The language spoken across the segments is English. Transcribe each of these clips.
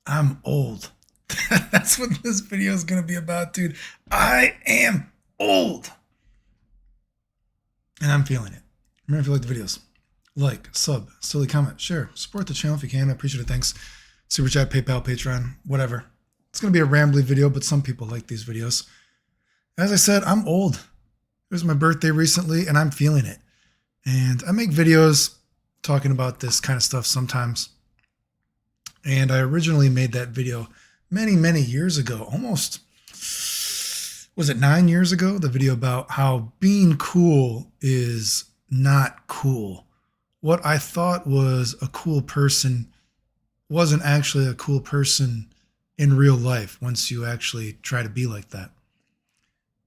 I'm old. That's what this video is going to be about, dude. I am old. And I'm feeling it. Remember, if you like the videos, like, sub, silly comment, share, support the channel if you can. I appreciate it. Thanks. Super chat, PayPal, Patreon, whatever. It's going to be a rambly video, but some people like these videos. As I said, I'm old. It was my birthday recently, and I'm feeling it. And I make videos talking about this kind of stuff sometimes. And I originally made that video many, many years ago, almost, was it 9 years ago? The video about how being cool is not cool. What I thought was a cool person wasn't actually a cool person in real life once you actually try to be like that.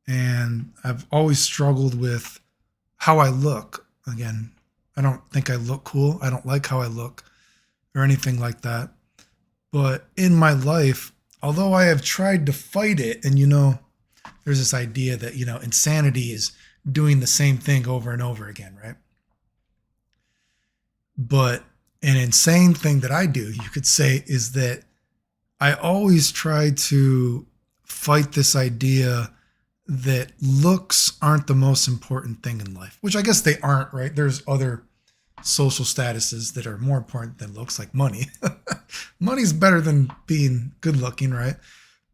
And I've always struggled with how I look. Again, I don't think I look cool. I don't like how I look or anything like that. But in my life, although I have tried to fight it, and there's this idea that, insanity is doing the same thing over and over again, right? But an insane thing that I do, you could say, is that I always try to fight this idea that looks aren't the most important thing in life, which I guess they aren't, right? There's other social statuses that are more important than looks, like money. Money's better than being good looking, right?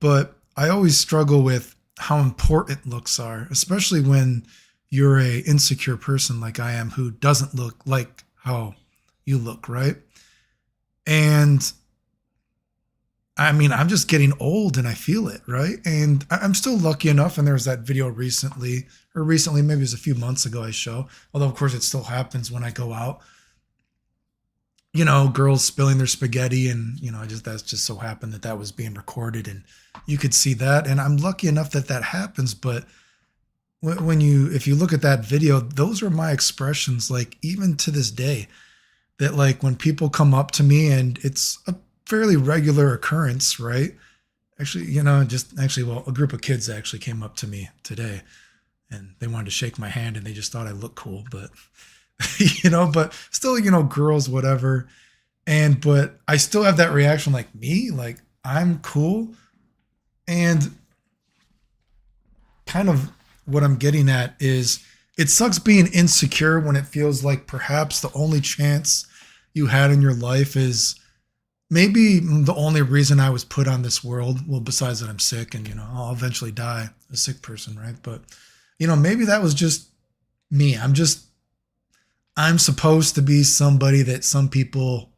But I always struggle with how important looks are, especially when you're a insecure person like I am who doesn't look like how you look, right? And I mean, I'm just getting old and I feel it, right? And I'm still lucky enough, and there was that video recently, maybe it was a few months ago I show, although of course it still happens when I go out. Girls spilling their spaghetti, and that's just so happened that was being recorded, and you could see that, and I'm lucky enough that happens. But if you look at that video, those are my expressions, like even to this day, that like when people come up to me, and it's a fairly regular occurrence, right? Actually, a group of kids actually came up to me today, and they wanted to shake my hand, and they just thought I looked cool, but but still, girls, whatever. But I still have that reaction, like me, like I'm cool. And kind of what I'm getting at is it sucks being insecure when it feels like perhaps the only chance you had in your life is maybe the only reason I was put on this world. Well, besides that I'm sick and, I'll eventually die a sick person, right? But, maybe that was just me. I'm supposed to be somebody that some people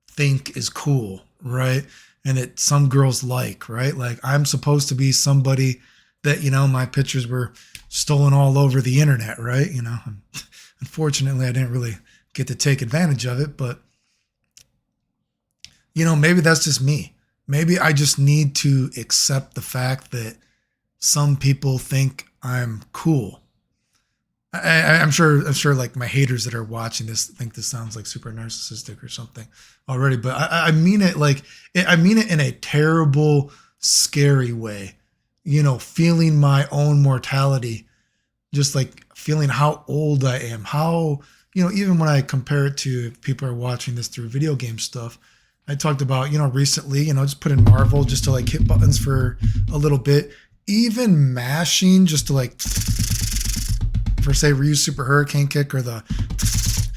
think is cool, right? And that some girls like, right? Like I'm supposed to be somebody that, my pictures were stolen all over the internet, right? Unfortunately, I didn't really get to take advantage of it, but maybe that's just me. Maybe I just need to accept the fact that some people think I'm cool. I'm sure like my haters that are watching this think this sounds like super narcissistic or something already, but I mean it I mean it in a terrible, scary way, feeling my own mortality, just like feeling how old I am, how, even when I compare it to if people are watching this through video game stuff. I talked about, recently, just put in Marvel just to like hit buttons for a little bit, even mashing just to like, for say Ryu Super Hurricane Kick or the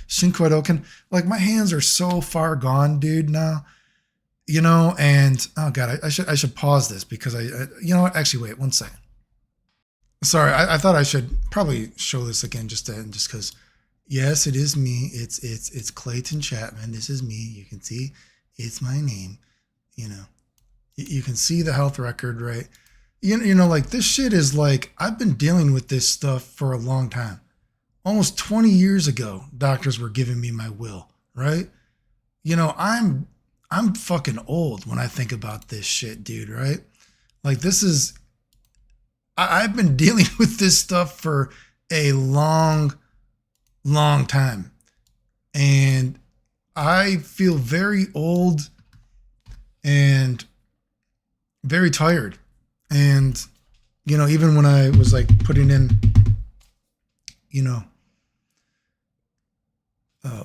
Shinkoidoken, like my hands are so far gone, dude, now, and oh God, I should pause this because you know what? Actually, wait 1 second. Sorry. I thought I should probably show this again just because, yes, it is me. It's Clayton Chapman. This is me. You can see it's my name, you can see the health record, right? Like this shit is like, I've been dealing with this stuff for a long time. Almost 20 years ago, doctors were giving me my will, right? I'm fucking old when I think about this shit, dude, right? Like I've been dealing with this stuff for a long, long time. And I feel very old and very tired. And, even when I was like putting in,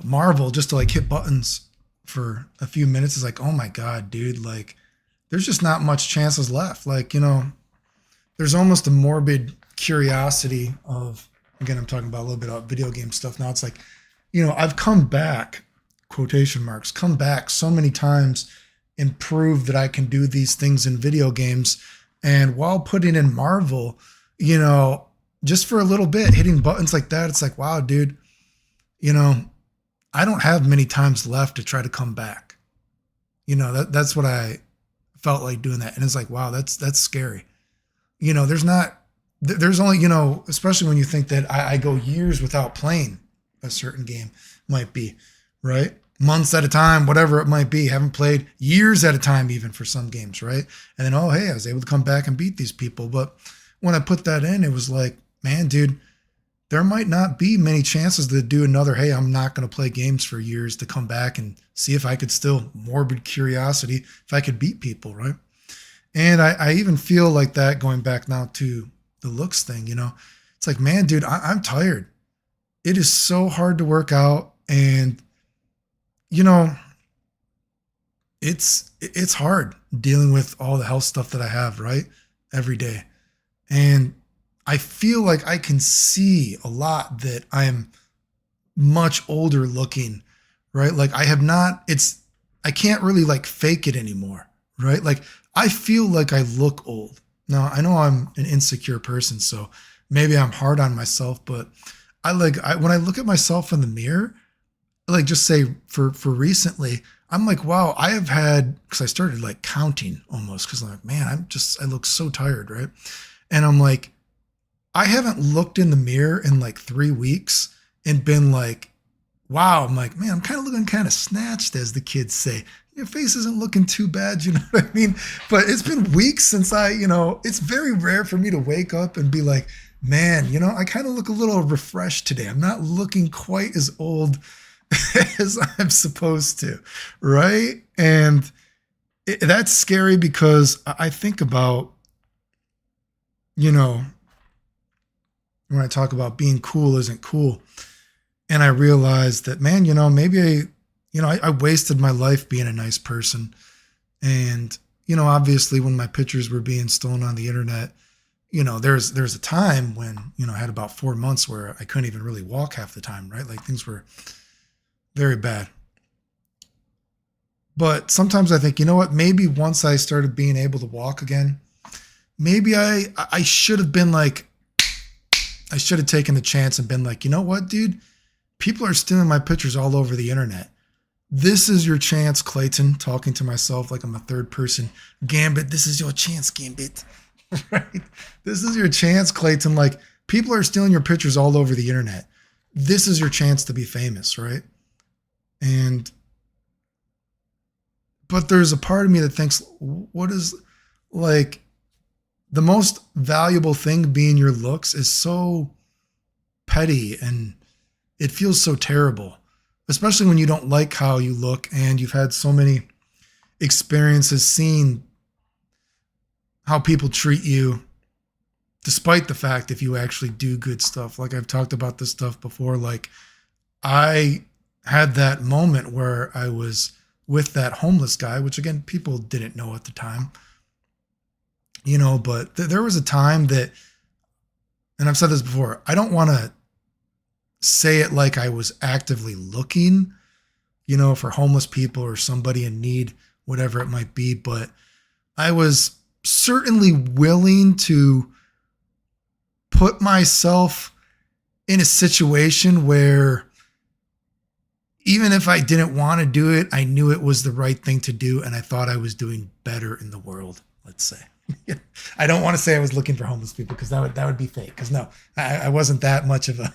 Marvel just to like hit buttons for a few minutes, it's like, oh my God, dude, like there's just not much chances left. Like, there's almost a morbid curiosity of, again, I'm talking about a little bit about video game stuff now. It's like, I've come back, quotation marks, come back so many times and proved that I can do these things in video games. And while putting in Marvel, just for a little bit, hitting buttons like that, it's like, wow, dude, I don't have many times left to try to come back. That's what I felt like doing that. And it's like, wow, that's scary. There's only, especially when you think that I go years without playing a certain game, might be, right? Months at a time, whatever it might be, haven't played years at a time, even for some games, right? And then, oh, hey, I was able to come back and beat these people. But when I put that in, it was like, man, dude, there might not be many chances to do another, hey, I'm not going to play games for years, to come back and see if I could still, morbid curiosity, if I could beat people, right? And I even feel like that going back now to the looks thing, it's like, man, dude, I'm tired. It is so hard to work out. And, it's hard dealing with all the health stuff that I have, right? Every day. And I feel like I can see a lot that I am much older looking, right? Like I can't really like fake it anymore, right? Like I feel like I look old. Now I know I'm an insecure person, so maybe I'm hard on myself, but when I look at myself in the mirror, like just say for recently, I'm like, wow, I have had, because I started like counting almost, because I'm like, man, I look so tired, right? And I'm like, I haven't looked in the mirror in like 3 weeks and been like, wow, I'm like, man, I'm kind of looking kind of snatched, as the kids say. Your face isn't looking too bad, you know what I mean? But it's been weeks since it's very rare for me to wake up and be like, man, I kind of look a little refreshed today. I'm not looking quite as old as I'm supposed to, right? And that's scary, because I think about, when I talk about being cool isn't cool, and I realized that, man, maybe I wasted my life being a nice person. And, obviously when my pictures were being stolen on the internet, there's a time when, I had about 4 months where I couldn't even really walk half the time, right? Like things were very bad. But sometimes I think, what, maybe once I started being able to walk again, maybe I should have been like, I should have taken the chance and been like, you know what, dude? People are stealing my pictures all over the internet. This is your chance, Clayton, talking to myself like I'm a third person. Gambit, this is your chance, Gambit. Right? This is your chance, Clayton. Like, people are stealing your pictures all over the internet. This is your chance to be famous, right? But there's a part of me that thinks, what is, like, the most valuable thing being your looks is so petty, and it feels so terrible, especially when you don't like how you look and you've had so many experiences seeing how people treat you, despite the fact if you actually do good stuff. Like I've talked about this stuff before. Like I had that moment where I was with that homeless guy, which again, people didn't know at the time, but there was a time that, and I've said this before, I don't want to say it like I was actively looking, for homeless people or somebody in need, whatever it might be. But I was certainly willing to put myself in a situation where even if I didn't want to do it, I knew it was the right thing to do. And I thought I was doing better in the world, let's say. I don't want to say I was looking for homeless people, because that would be fake. Because no, I wasn't that much of a,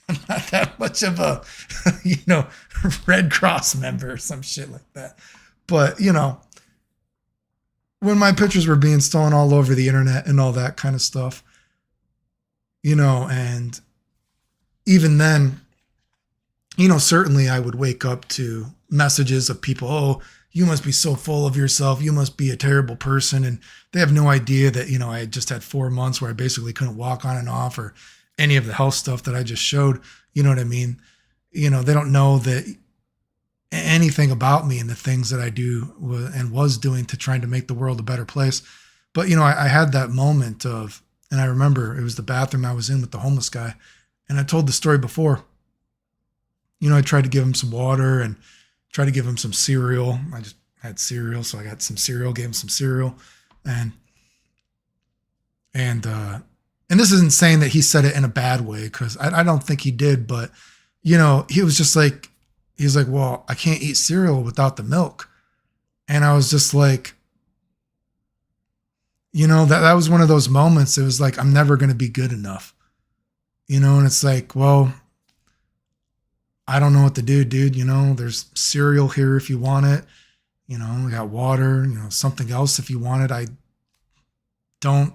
I'm not that much of a, Red Cross member or some shit like that. But, when my pictures were being stolen all over the internet and all that kind of stuff, and even then, certainly I would wake up to messages of people, oh, you must be so full of yourself. You must be a terrible person. And they have no idea that, I had just had 4 months where I basically couldn't walk on and off, or any of the health stuff that I just showed. You know what I mean? They don't know that anything about me and the things that I do and was doing to trying to make the world a better place. But, I had that moment and I remember it was the bathroom I was in with the homeless guy. And I told the story before. I tried to give him some water and tried to give him some cereal. I just had cereal, so I got some cereal, gave him some cereal. And this isn't saying that he said it in a bad way, because I don't think he did, but he was just like, he's like, well, I can't eat cereal without the milk. And I was just like, that was one of those moments. It was like, I'm never going to be good enough, and it's like, well, I don't know what to do, dude. There's cereal here if you want it. We got water, something else if you want it. I don't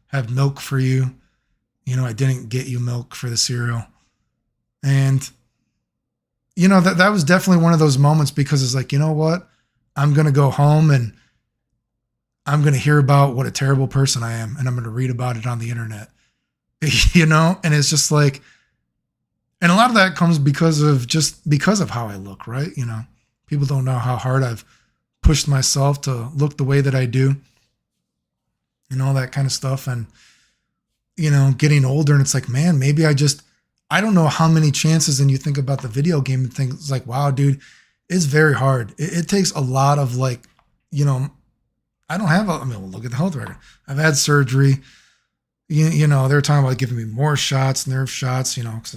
have milk for you. I didn't get you milk for the cereal. And, that was definitely one of those moments, because it's like, you know what? I'm going to go home and I'm going to hear about what a terrible person I am. And I'm going to read about it on the internet, and it's just like, and a lot of that comes because of how I look, right? People don't know how hard I've pushed myself to look the way that I do and all that kind of stuff. And, getting older, and it's like, man, maybe I don't know how many chances. And you think about the video game and things like, wow, dude, it's very hard. It takes a lot of I don't have look at the health record. I've had surgery, they're talking about giving me more shots, nerve shots, because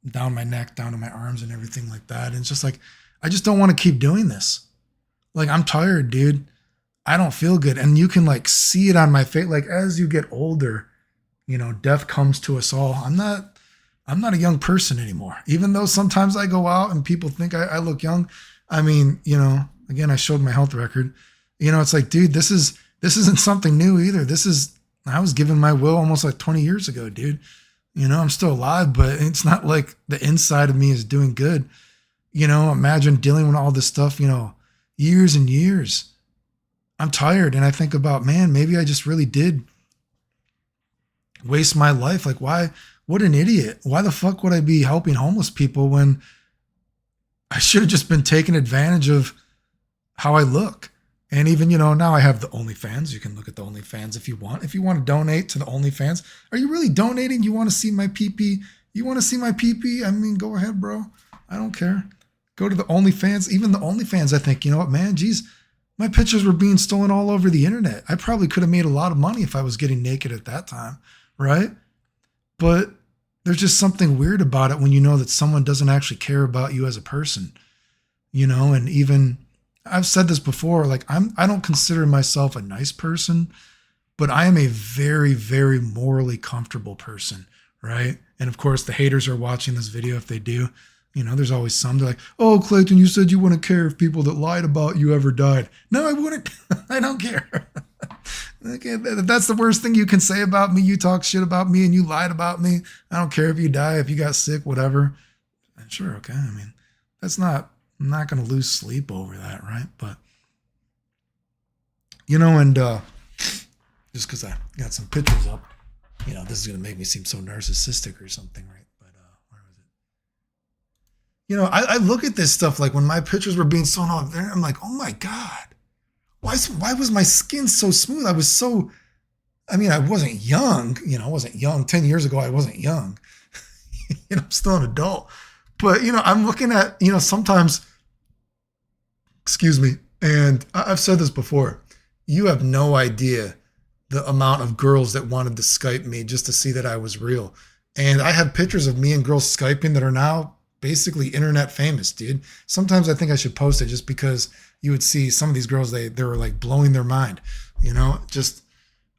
down my neck, down to my arms and everything like that. And it's just like, I just don't want to keep doing this. Like, I'm tired, dude. I don't feel good. And you can see it on my face. Like, as you get older, death comes to us all. I'm not a young person anymore, even though sometimes I go out and people think I look young. I mean, again, I showed my health record, it's like, dude, this isn't something new either. I was given my will almost 20 years ago, dude. I'm still alive, but it's not like the inside of me is doing good. Imagine dealing with all this stuff, years and years. I'm tired. And I think about, man, maybe I just really did waste my life. Like, why? What an idiot. Why the fuck would I be helping homeless people when I should have just been taking advantage of how I look? And even, now I have the OnlyFans. You can look at the OnlyFans if you want. If you want to donate to the OnlyFans, are you really donating? You want to see my pee-pee? You want to see my pee-pee? I mean, go ahead, bro. I don't care. Go to the OnlyFans. Even the OnlyFans, I think, you know what, man? Geez, my pictures were being stolen all over the internet. I probably could have made a lot of money if I was getting naked at that time, right? But there's just something weird about it when you know that someone doesn't actually care about you as a person, and even... I've said this before, I don't consider myself a nice person, but I am a very, very morally comfortable person, right? And of course, the haters are watching this video. If they do, there's always some. They're like, oh, Clayton, you said you wouldn't care if people that lied about you ever died. No, I wouldn't. I don't care. Okay, that's the worst thing you can say about me. You talk shit about me and you lied about me. I don't care if you die, if you got sick, whatever. Sure, okay. I mean, I'm not going to lose sleep over that, right? But, and just because I got some pictures up, this is going to make me seem so narcissistic or something, right? But where was it? I look at this stuff, like when my pictures were being sewn off there, I'm like, oh my God, why was my skin so smooth? I wasn't young, I wasn't young. 10 years ago, I wasn't young. I'm still an adult. But, I'm looking at, sometimes, excuse me, and I've said this before, you have no idea the amount of girls that wanted to Skype me just to see that I was real. And I have pictures of me and girls Skyping that are now basically internet famous, dude. Sometimes I think I should post it just because you would see some of these girls, they were like blowing their mind, just,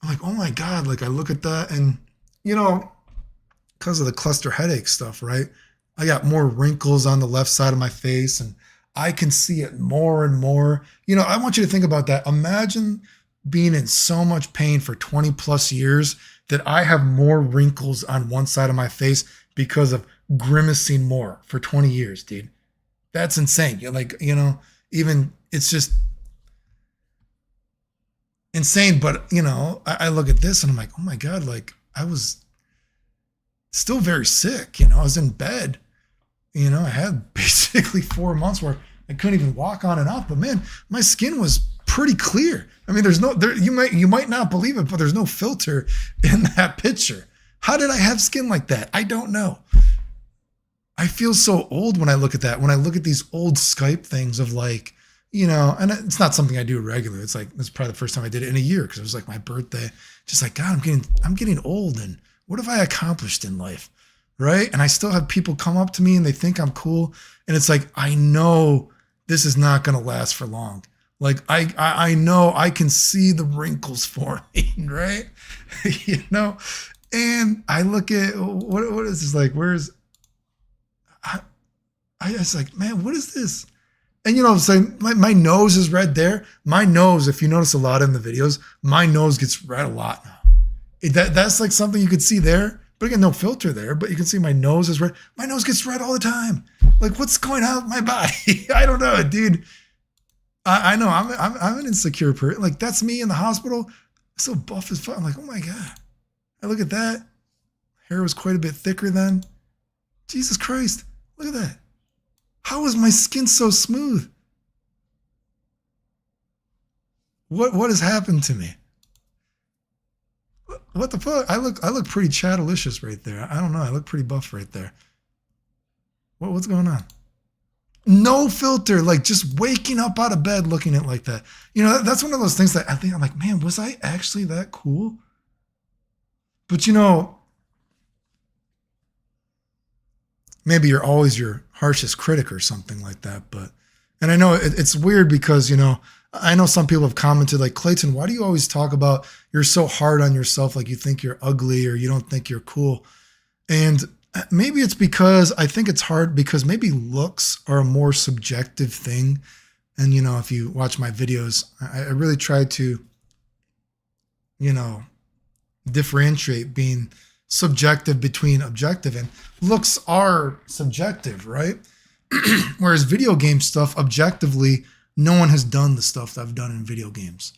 I'm like, oh my God, I look at that and, because of the cluster headache stuff, right? I got more wrinkles on the left side of my face and I can see it more and more. I want you to think about that. Imagine being in so much pain for 20 plus years that I have more wrinkles on one side of my face because of grimacing more for 20 years, dude. That's insane. Even it's just insane. But, I look at this and I'm like, oh my God, I was still very sick. I was in bed. I had basically 4 months where I couldn't even walk on and off. But man, my skin was pretty clear. I mean, you might not believe it, but there's no filter in that picture. How did I have skin like that? I don't know. I feel so old when I look at that. When I look at these old Skype things of like, you know, and it's not something I do regularly. It's probably the first time I did it in a year because it was like my birthday. Just like, God, I'm getting old, and what have I accomplished in life, right? And I still have people come up to me and they think I'm cool, and it's like, I know this is not going to last for long. Like I know I can see the wrinkles forming, right? You know, and I look at what is this like? I was like, man, what is this? And you know, I'm saying my nose is red there. My nose, if you notice a lot in the videos, my nose gets red a lot now. That's like something you could see there, but again, no filter there. But you can see my nose is red. My nose gets red all the time. Like, what's going on with my body? I don't know, dude. I know I'm an insecure person. Like, that's me in the hospital. So buff as fuck. I'm like, oh my God. I look at that. Hair was quite a bit thicker then. Jesus Christ. Look at that. How is my skin so smooth? What has happened to me? What the fuck? I look pretty chattelicious right there. I don't know. I look pretty buff right there. What's going on? No filter, like just waking up out of bed looking at it like that. You know, that's one of those things that I think I'm like, man, was I actually that cool? But you know, maybe you're always your harshest critic or something like that. But, and I know it's weird because, you know, I know some people have commented like, Clayton, why do you always talk about you're so hard on yourself? Like you think you're ugly or you don't think you're cool. And maybe it's because I think it's hard because maybe looks are a more subjective thing. And, you know, if you watch my videos, I really try to, you know, differentiate being subjective between objective, and looks are subjective, right? Whereas video game stuff, objectively, no one has done the stuff that I've done in video games.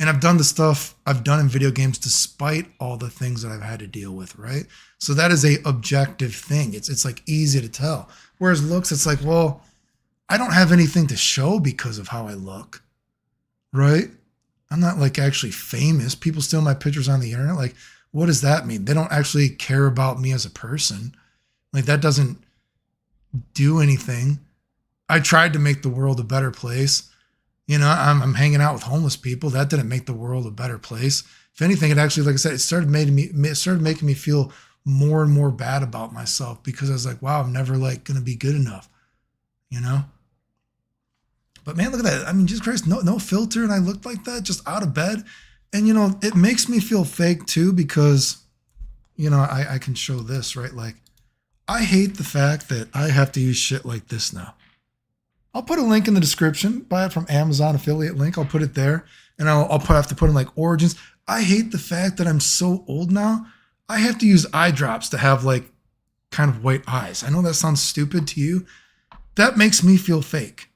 And I've done the stuff I've done in video games despite all the things that I've had to deal with, right? So that is a objective thing. It's like easy to tell. Whereas looks, it's like, well, I don't have anything to show because of how I look, right? I'm not like actually famous. People steal my pictures on the internet. Like, what does that mean? They don't actually care about me as a person. Like that doesn't do anything. I tried to make the world a better place. You know, I'm hanging out with homeless people. That didn't make the world a better place. If anything, it actually, like I said, it started making me feel more and more bad about myself because I was like, wow, I'm never like going to be good enough, you know? But man, look at that. I mean, Jesus Christ, no filter. And I looked like that just out of bed. And, you know, it makes me feel fake too, because, you know, I can show this, right? Like, I hate the fact that I have to use shit like this now. I'll put a link in the description. Buy it from Amazon, affiliate link. I'll put it there. And I'll have to put in like origins. I hate the fact that I'm so old now. I have to use eye drops to have like kind of white eyes. I know that sounds stupid to you. That makes me feel fake.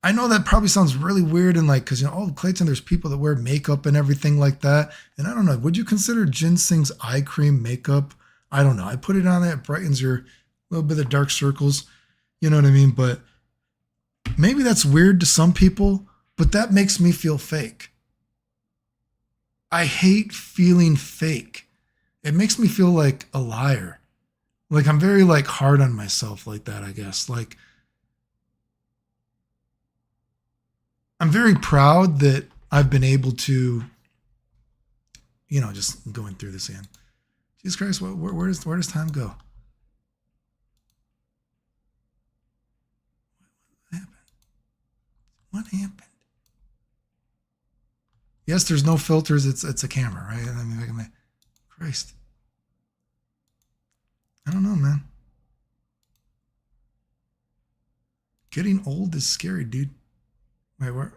I know that probably sounds really weird and like, because, you know, oh, Clayton, there's people that wear makeup and everything like that. And I don't know, would you consider ginseng's eye cream makeup? I don't know. I put it on there. It brightens your little bit of dark circles. You know what I mean? But maybe that's weird to some people, but that makes me feel fake. I hate feeling fake. It makes me feel like a liar. Like I'm very like hard on myself like that, I guess. Like I'm very proud that I've been able to, you know, just going through this again. Jesus Christ, where does time go? What happened? Yes, there's no filters. It's a camera, right? I mean, Christ. I don't know, man. Getting old is scary, dude. Wait, where?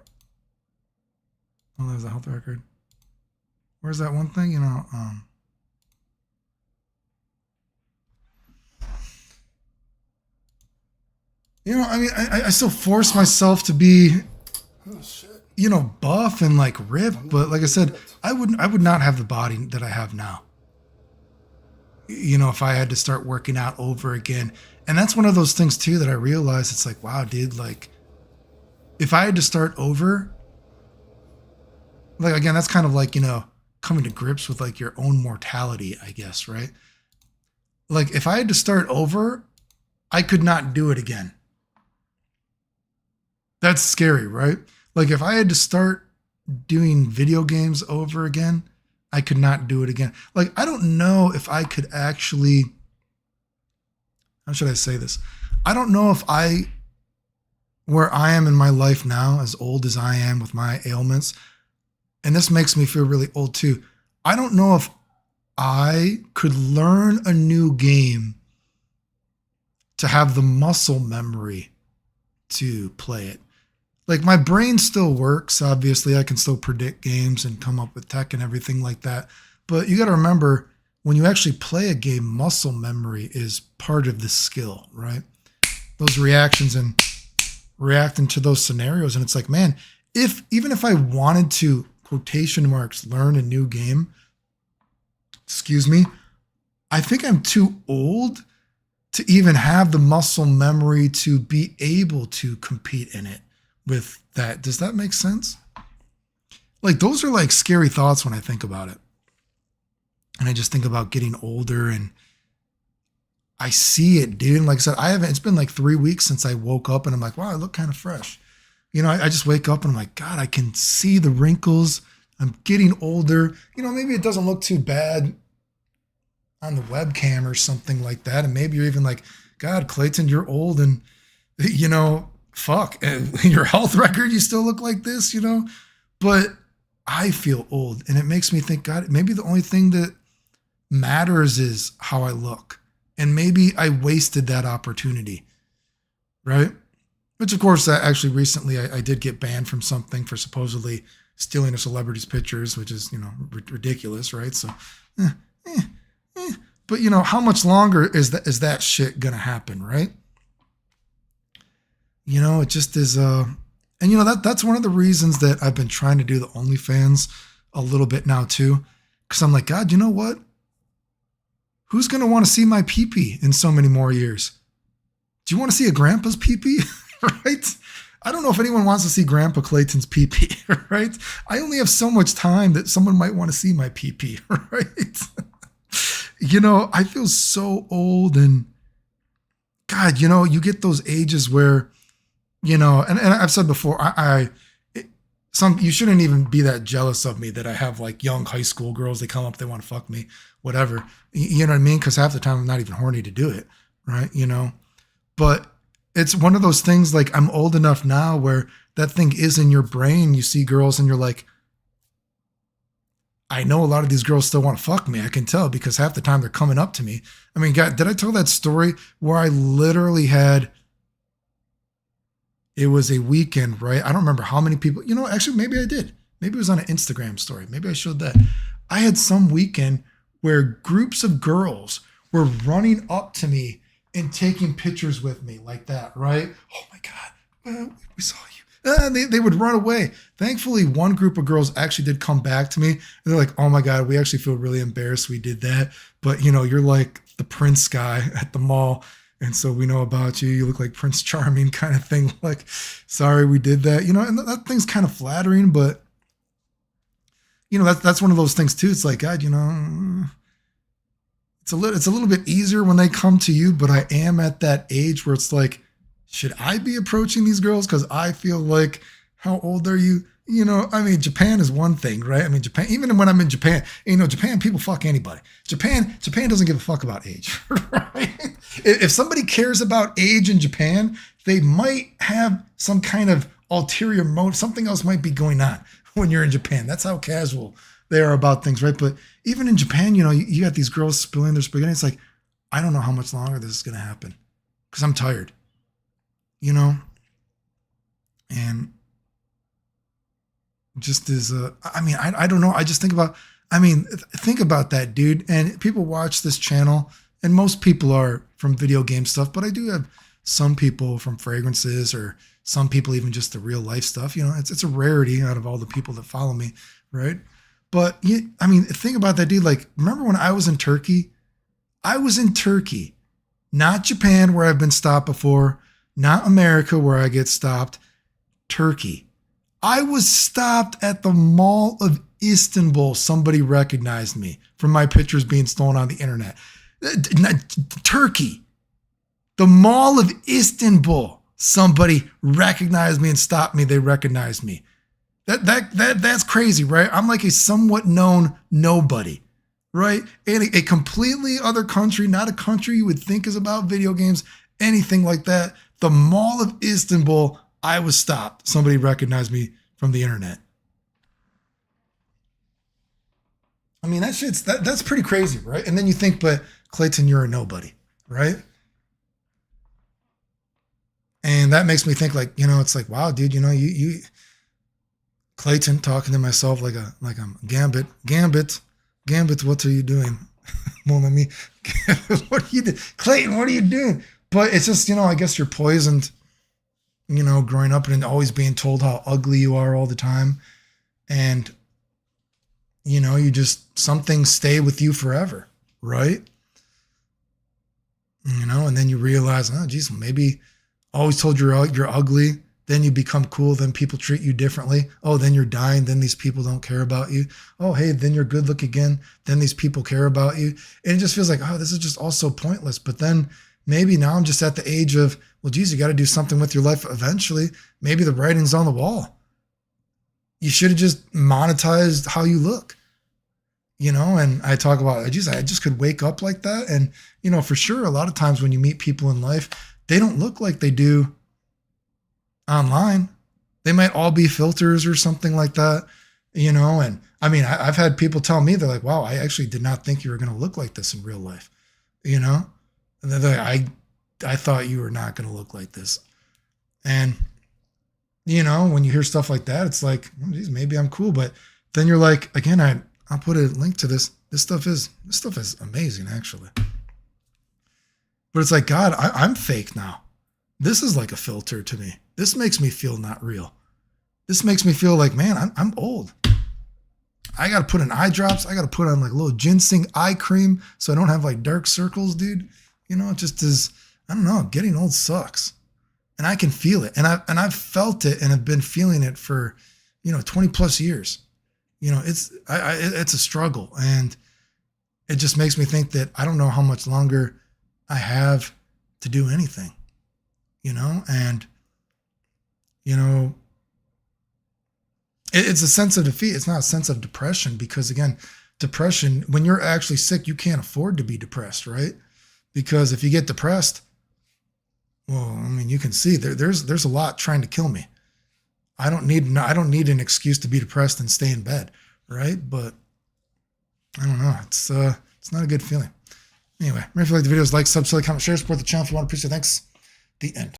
Oh, that was a health record. Where's that one thing? You know, I mean, I still force myself to be, you know, buff and like ripped, but like I said, I would not have the body that I have now. if I had to start working out over again. And that's one of those things too that I realized, it's like, wow, dude, like if I had to start over, like again, that's kind of like, coming to grips with like your own mortality, I guess, right? Like if I had to start over, I could not do it again. That's scary, right? Like if I had to start doing video games over again, I could not do it again. Like I don't know if I could actually, how should I say this? I don't know if where I am in my life now, as old as I am with my ailments, and this makes me feel really old too. I don't know if I could learn a new game to have the muscle memory to play it. Like my brain still works. Obviously, I can still predict games and come up with tech and everything like that. But you got to remember, when you actually play a game, muscle memory is part of the skill, right? Those reactions and reacting to those scenarios. And it's like, man, even if I wanted to, quotation marks, learn a new game, excuse me, I think I'm too old to even have the muscle memory to be able to compete in it with that. Does that make sense? Like those are like scary thoughts when I think about it. And I just think about getting older and I see it, dude. And like I said, it's been like 3 weeks since I woke up and I'm like, wow, I look kind of fresh. I just wake up and I'm like, God, I can see the wrinkles. I'm getting older. Maybe it doesn't look too bad on the webcam or something like that. And maybe you're even like, God, Clayton, you're old and, fuck, your health record, you still look like this, But I feel old and it makes me think, God, maybe the only thing that matters is how I look. And maybe I wasted that opportunity, right? Which, of course, actually recently I did get banned from something for supposedly stealing a celebrity's pictures, which is, ridiculous, right? So, But, how much longer is that shit going to happen, right? It just is, and that's one of the reasons that I've been trying to do the OnlyFans a little bit now too. Cause I'm like, God, you know what? Who's going to want to see my pee-pee in so many more years? Do you want to see a grandpa's pee-pee? Right? I don't know if anyone wants to see Grandpa Clayton's pee-pee, right? I only have so much time that someone might want to see my pee-pee, right? I feel so old and God, you get those ages where, and I've said before, you shouldn't even be that jealous of me that I have like young high school girls. They come up, they want to fuck me, whatever. You know what I mean? Because half the time I'm not even horny to do it, right? But it's one of those things like I'm old enough now where that thing is in your brain. You see girls and you're like, I know a lot of these girls still want to fuck me. I can tell because half the time they're coming up to me. I mean, God, did I tell that story where I literally it was a weekend, right? I don't remember how many people, actually, maybe I did. Maybe it was on an Instagram story. Maybe I showed that. I had some weekend where groups of girls were running up to me and taking pictures with me like that, right? Oh my God, we saw you. And they would run away. Thankfully, one group of girls actually did come back to me. And they're like, oh my God, we actually feel really embarrassed we did that. But you're like the Prince guy at the mall. And so we know about you. You look like Prince Charming kind of thing. Like, sorry, we did that, and that thing's kind of flattering, but that's one of those things too. It's like, God, it's a little bit easier when they come to you, but I am at that age where it's like, should I be approaching these girls? Cause I feel like, how old are you? I mean, Japan is one thing, right? I mean, Japan, even when I'm in Japan, Japan, people fuck anybody. Japan doesn't give a fuck about age, right? If somebody cares about age in Japan, they might have some kind of ulterior motive. Something else might be going on when you're in Japan. That's how casual they are about things, right? But even in Japan, you got these girls spilling their spaghetti. It's like, I don't know how much longer this is going to happen because I'm tired, and just as I don't know. I just think about that, dude. And people watch this channel and most people are from video game stuff, but I do have some people from fragrances or some people even just the real life stuff. It's a rarity out of all the people that follow me, right? But think about that, dude. Like, remember when I was in Turkey? I was in Turkey, not Japan where I've been stopped before, not America where I get stopped, Turkey. I was stopped at the Mall of Istanbul. Somebody recognized me from my pictures being stolen on the internet. Turkey, the Mall of Istanbul. Somebody recognized me and stopped me. They recognized me. That's crazy, right? I'm like a somewhat known nobody, right? In a completely other country, not a country you would think is about video games, anything like that. The Mall of Istanbul, I was stopped. Somebody recognized me from the internet. I mean, that's pretty crazy, right? And then you think, but Clayton, you're a nobody, right? And that makes me think like, it's like, wow, dude, you Clayton talking to myself like I'm Gambit, what are you doing? Well, let me, what are you doing? Clayton, what are you doing? But it's just, I guess you're poisoned, growing up and always being told how ugly you are all the time. And, you just, some things stay with you forever, right? And then you realize, oh, geez, maybe always told you're ugly. Then you become cool. Then people treat you differently. Oh, then you're dying. Then these people don't care about you. Oh, hey, then you're good look again. Then these people care about you. And it just feels like, oh, this is just all so pointless. But then maybe now I'm just at the age of, well, geez, you got to do something with your life eventually. Maybe the writing's on the wall. You should have just monetized how you look. And I talk about, geez, I just could wake up like that. And, for sure, a lot of times when you meet people in life, they don't look like they do online. They might all be filters or something like that, and I mean, I've had people tell me, they're like, wow, I actually did not think you were going to look like this in real life, and they're like, I thought you were not going to look like this. And, when you hear stuff like that, it's like, well, geez, maybe I'm cool. But then you're like, again, I'll put a link to this. This stuff is amazing, actually. But it's like, God, I'm fake now. This is like a filter to me. This makes me feel not real. This makes me feel like, man, I'm old. I got to put in eye drops. I got to put on like a little ginseng eye cream so I don't have like dark circles, dude. It just is, I don't know, getting old sucks. And I can feel it. And I've felt it and have been feeling it for, 20 plus years. It's a struggle. And it just makes me think that I don't know how much longer I have to do anything, and, it's a sense of defeat. It's not a sense of depression because, again, depression, when you're actually sick, you can't afford to be depressed, right? Because if you get depressed, well, I mean, you can see there's a lot trying to kill me. I don't need an excuse to be depressed and stay in bed, right? But I don't know. It's not a good feeling. Anyway, remember if you like the videos, like, subscribe, comment, share, support the channel if you want to. Appreciate it. Thanks. The end.